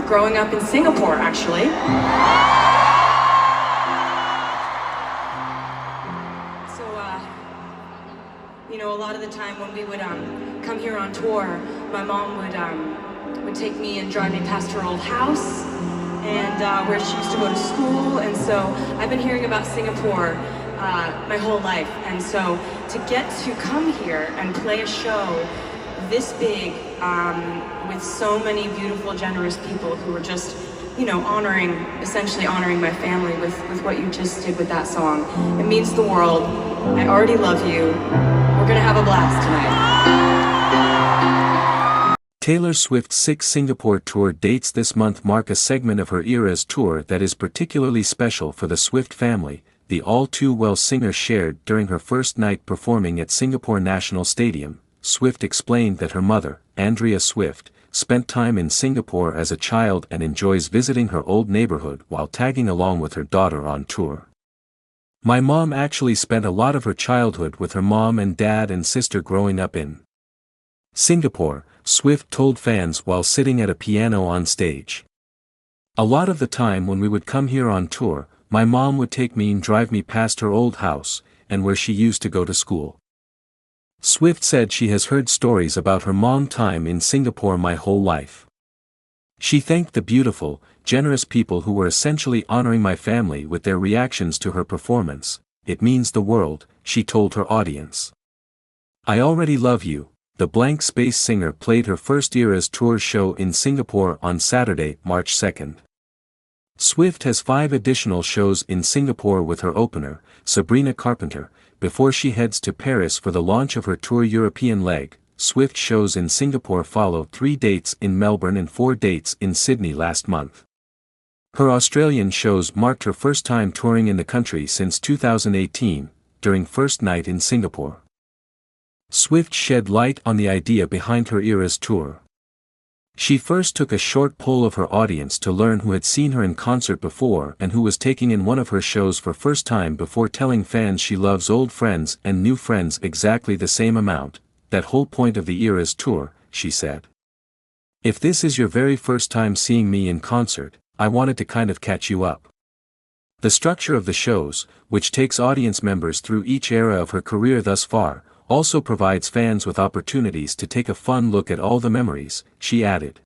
growing up in Singapore, actually. So, you know, a lot of the time when we would come here on tour, my mom would take me and drive me past her old house and where she used to go to school. And so I've been hearing about Singapore my whole life. And so to get to come here and play a show this big with so many beautiful, generous people who are just, you know, essentially honoring my family with what you just did with that song. It means the world. I already love you. We're gonna have a blast tonight. Taylor Swift's Six Singapore tour dates this month mark a segment of her Eras tour that is particularly special for the Swift family, the all-too-well singer shared during her first night performing at Singapore National Stadium. Swift explained that her mother, Andrea Swift, spent time in Singapore as a child and enjoys visiting her old neighborhood while tagging along with her daughter on tour. "My mom actually spent a lot of her childhood with her mom and dad and sister growing up in Singapore," Swift told fans while sitting at a piano on stage. "A lot of the time when we would come here on tour, my mom would take me and drive me past her old house, and where she used to go to school." Swift said she has heard stories about her mom time in Singapore my whole life. She thanked the beautiful, generous people who were essentially honoring my family with their reactions to her performance. "It means the world," she told her audience. "I already love you." The Blank Space singer played her first Eras tour show in Singapore on Saturday, March 2nd. Swift has 5 additional shows in Singapore with her opener, Sabrina Carpenter, before she heads to Paris for the launch of her tour European leg. Swift shows in Singapore follow 3 dates in Melbourne and 4 dates in Sydney last month. Her Australian shows marked her first time touring in the country since 2018, during first night in Singapore. Swift shed light on the idea behind her Eras tour. She first took a short poll of her audience to learn who had seen her in concert before and who was taking in one of her shows for first time before telling fans she loves old friends and new friends exactly the same amount. "That whole point of the Eras tour," she said. "If this is your very first time seeing me in concert, I wanted to kind of catch you up." The structure of the shows, which takes audience members through each era of her career thus far, also provides fans with opportunities to take a fun look at all the memories, she added.